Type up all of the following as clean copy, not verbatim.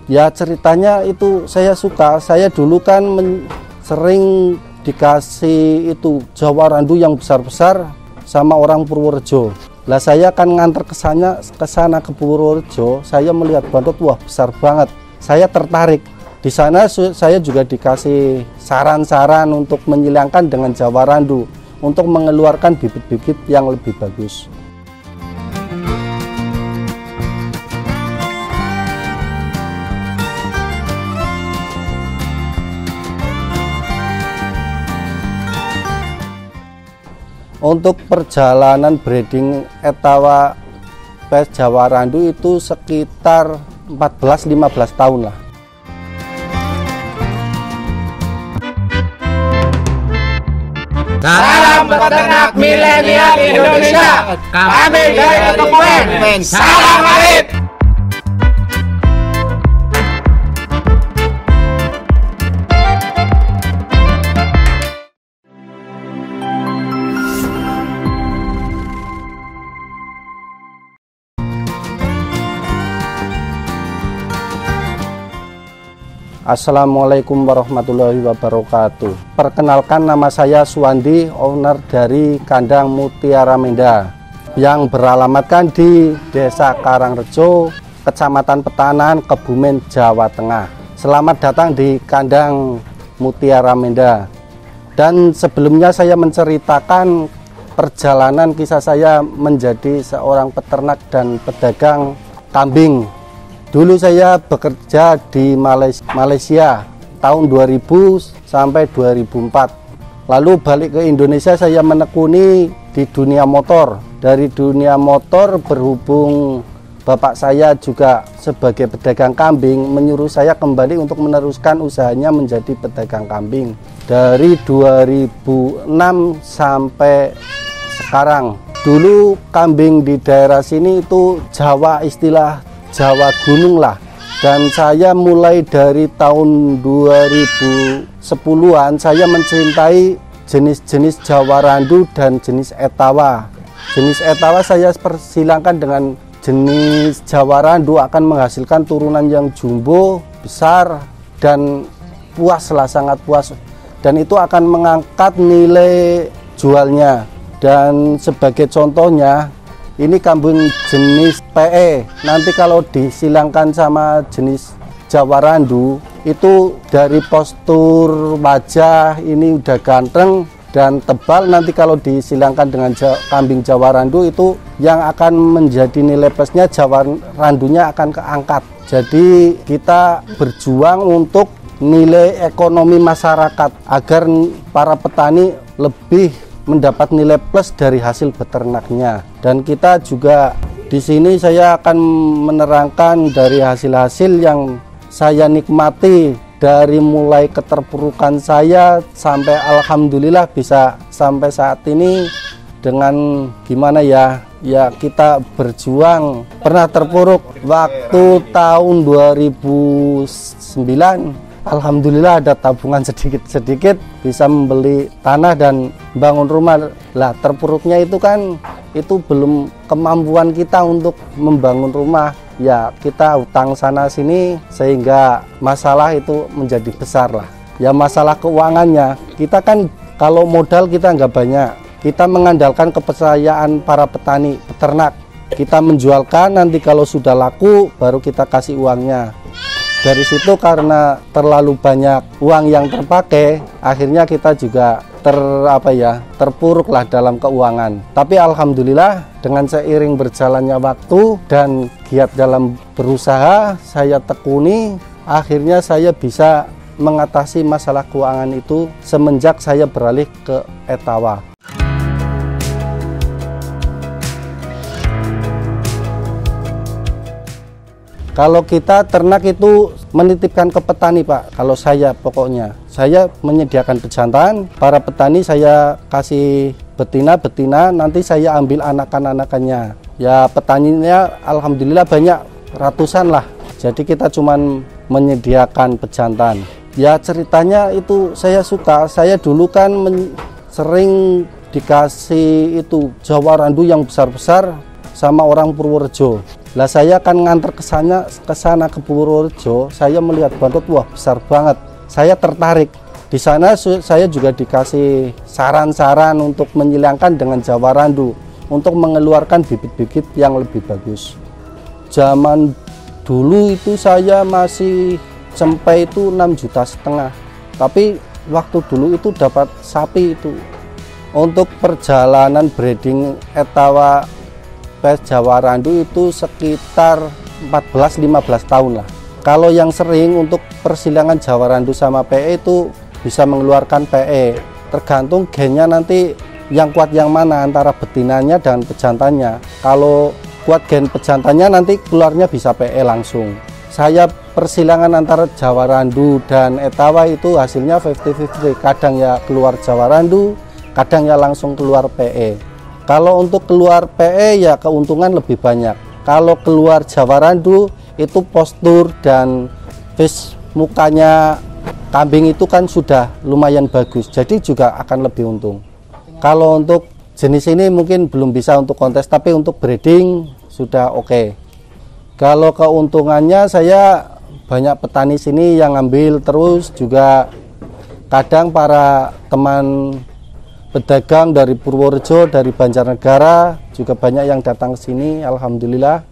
Ya ceritanya itu saya suka. Saya dulu kan sering dikasih itu Jawa Randu yang besar-besar sama orang Purworejo. Lah saya kan nganter ke sana ke Purworejo, saya melihat bandot, wah besar banget. Saya tertarik. Di sana saya juga dikasih saran-saran untuk menyilangkan dengan Jawa Randu untuk mengeluarkan bibit-bibit yang lebih bagus. Untuk perjalanan breeding Etawa Pes Jawa Randu itu sekitar 14-15 tahun lah. Salam peternak milenial Indonesia. Kami dari Ketupen. Salam Arif. Assalamualaikum warahmatullahi wabarakatuh. Perkenalkan, nama saya Suwandi, owner dari kandang Mutiara Menda yang beralamatkan di Desa Karangrejo, Kecamatan Petanan, Kebumen, Jawa Tengah. Selamat datang di kandang Mutiara Menda. Dan sebelumnya saya menceritakan perjalanan kisah saya menjadi seorang peternak dan pedagang kambing. Dulu saya bekerja di Malaysia tahun 2000 sampai 2004. Lalu balik ke Indonesia, saya menekuni di dunia motor. Dari dunia motor, berhubung bapak saya juga sebagai pedagang kambing, menyuruh saya kembali untuk meneruskan usahanya menjadi pedagang kambing. Dari 2006 sampai sekarang. Dulu kambing di daerah sini itu Jawa, istilah Jawa gunung lah, dan saya mulai dari tahun 2010-an saya mencintai jenis-jenis Jawa Randu dan jenis Etawa. Jenis Etawa saya persilangkan dengan jenis Jawa Randu akan menghasilkan turunan yang jumbo, besar, dan puas lah, sangat puas, dan itu akan mengangkat nilai jualnya. Dan sebagai contohnya, ini kambing jenis PE, nanti kalau disilangkan sama jenis Jawa Randu, itu dari postur wajah ini udah ganteng dan tebal. Nanti kalau disilangkan dengan kambing Jawa Randu, itu yang akan menjadi nilai plusnya Jawa Randunya akan keangkat. Jadi kita berjuang untuk nilai ekonomi masyarakat agar para petani lebih mendapat nilai plus dari hasil beternaknya. Dan kita juga di sini saya akan menerangkan dari hasil-hasil yang saya nikmati dari mulai keterpurukan saya sampai alhamdulillah bisa sampai saat ini dengan gimana ya kita berjuang. Pernah terpuruk waktu tahun 2009. Alhamdulillah ada tabungan sedikit-sedikit bisa membeli tanah dan bangun rumah. Lah terpuruknya itu kan itu belum kemampuan kita untuk membangun rumah. Ya kita utang sana sini sehingga masalah itu menjadi besar lah. Ya masalah keuangannya, kita kan kalau modal kita nggak banyak. Kita mengandalkan kepercayaan para petani, peternak. Kita menjualkan, nanti kalau sudah laku baru kita kasih uangnya. Dari situ karena terlalu banyak uang yang terpakai, akhirnya kita juga terpuruk lah dalam keuangan. Tapi alhamdulillah dengan seiring berjalannya waktu dan giat dalam berusaha, saya tekuni, akhirnya saya bisa mengatasi masalah keuangan itu semenjak saya beralih ke Etawa. Kalau kita ternak itu menitipkan ke petani, Pak. Kalau saya pokoknya, saya menyediakan pejantan, para petani saya kasih betina, nanti saya ambil anakan-anakannya. Ya petaninya alhamdulillah banyak, ratusan lah. Jadi kita cuman menyediakan pejantan. Ya ceritanya itu saya suka. Saya dulu kan sering dikasih itu Jawa Randu yang besar-besar sama orang Purworejo. Lah saya akan nganter ke sana ke Purworejo, saya melihat bontot, wah besar banget. Saya tertarik. Di sana saya juga dikasih saran-saran untuk menyilangkan dengan Jawa Randu untuk mengeluarkan bibit-bibit yang lebih bagus. Zaman dulu itu saya masih sampai itu 6,5 juta. Tapi waktu dulu itu dapat sapi itu. Untuk perjalanan breeding Etawa Jawa Randu itu sekitar 14-15 tahun lah. Kalau yang sering untuk persilangan Jawa Randu sama PE itu bisa mengeluarkan PE, tergantung gennya nanti yang kuat yang mana antara betinanya dan pejantannya. Kalau kuat gen pejantannya nanti keluarnya bisa PE langsung. Saya persilangan antara Jawa Randu dan Etawa itu hasilnya 50-50, kadang ya keluar Jawa Randu, kadang ya langsung keluar PE. Kalau untuk keluar PE ya keuntungan lebih banyak. Kalau keluar Jawa Randu itu postur dan face mukanya kambing itu kan sudah lumayan bagus, jadi juga akan lebih untung. Kalau untuk jenis ini mungkin belum bisa untuk kontes, tapi untuk breeding sudah oke. Kalau keuntungannya saya banyak petani sini yang ngambil, terus juga kadang para teman pedagang dari Purworejo, dari Banjarnegara juga banyak yang datang ke sini, alhamdulillah.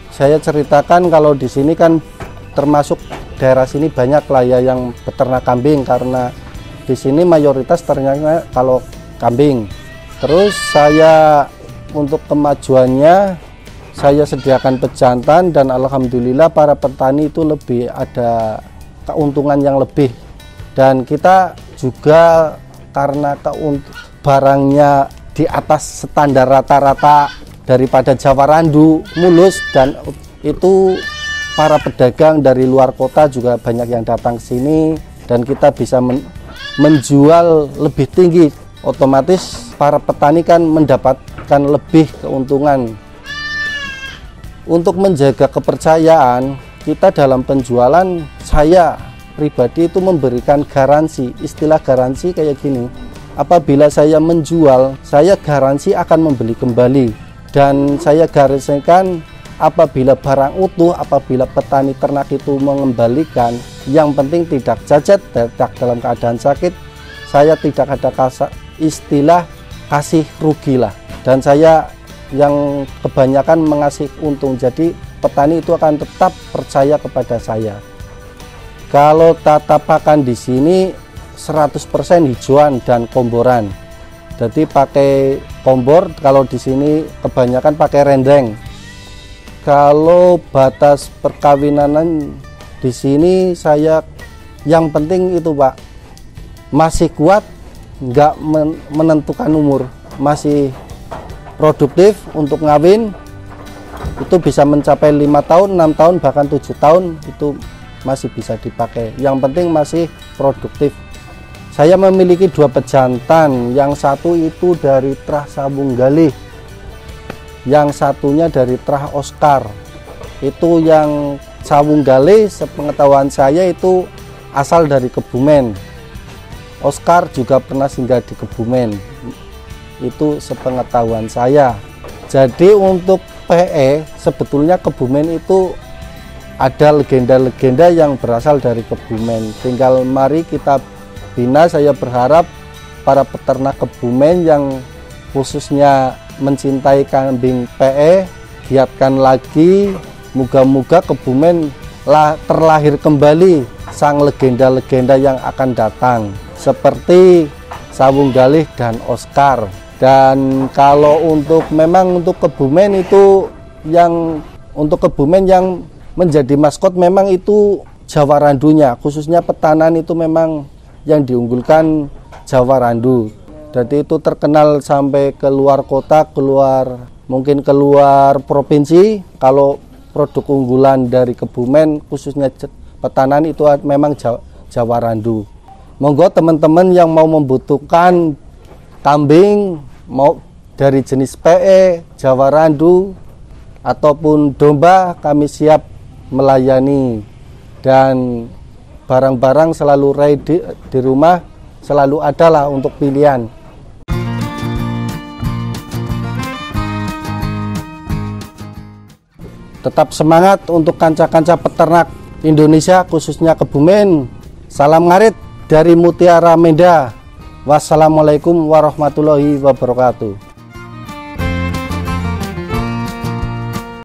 Saya ceritakan kalau di sini kan termasuk daerah sini banyak lah ya yang beternak kambing, karena di sini mayoritas ternyata kalau kambing. Terus saya untuk kemajuannya saya sediakan pejantan dan alhamdulillah para petani itu lebih ada keuntungan yang lebih, dan kita juga karena barangnya di atas standar rata-rata daripada Jawa Randu, mulus, dan itu para pedagang dari luar kota juga banyak yang datang ke sini dan kita bisa menjual lebih tinggi, otomatis para petani kan mendapatkan lebih keuntungan. Untuk menjaga kepercayaan kita dalam penjualan, saya pribadi itu memberikan garansi. Istilah garansi kayak gini, apabila saya menjual, saya garansi akan membeli kembali. Dan saya gariskan apabila barang utuh, apabila petani ternak itu mengembalikan, yang penting tidak cacat, tidak dalam keadaan sakit, saya tidak ada istilah kasih rugi lah. Dan saya yang kebanyakan mengasih untung, jadi petani itu akan tetap percaya kepada saya. Kalau tata pakan di sini 100% hijauan dan komboran. Jadi pakai kombor, kalau di sini kebanyakan pakai rendeng. Kalau batas perkawinanan di sini saya yang penting itu Pak, masih kuat, nggak menentukan umur, masih produktif untuk ngawin, itu bisa mencapai 5 tahun, 6 tahun, bahkan 7 tahun itu masih bisa dipakai. Yang penting masih produktif. Saya memiliki 2 pejantan, yang satu itu dari Trah Sawung Galih, yang satunya dari Trah Oscar. Itu yang Sawung Galih sepengetahuan saya itu asal dari Kebumen. Oscar juga pernah singgah di Kebumen, itu sepengetahuan saya. Jadi untuk PE sebetulnya Kebumen itu ada legenda-legenda yang berasal dari Kebumen, tinggal mari kita bina. Saya berharap para peternak Kebumen yang khususnya mencintai kambing PE, giatkan lagi, moga-moga Kebumen terlahir kembali sang legenda-legenda yang akan datang seperti Sawung Galih dan Oscar. Dan kalau memang untuk Kebumen itu yang menjadi maskot memang itu Jawa Randunya, khususnya petanan itu memang yang diunggulkan Jawa Randu. Jadi itu terkenal sampai keluar kota, mungkin keluar provinsi. Kalau produk unggulan dari Kebumen khususnya petanan itu memang Jawa Randu. Monggo teman-teman yang mau membutuhkan kambing mau dari jenis PE, Jawa Randu ataupun domba, kami siap melayani, dan barang-barang selalu ready di rumah, selalu ada lah untuk pilihan. Tetap semangat untuk kanca-kanca peternak Indonesia, khususnya Kebumen. Salam ngarit dari Mutiara Menda. Wassalamualaikum warahmatullahi wabarakatuh.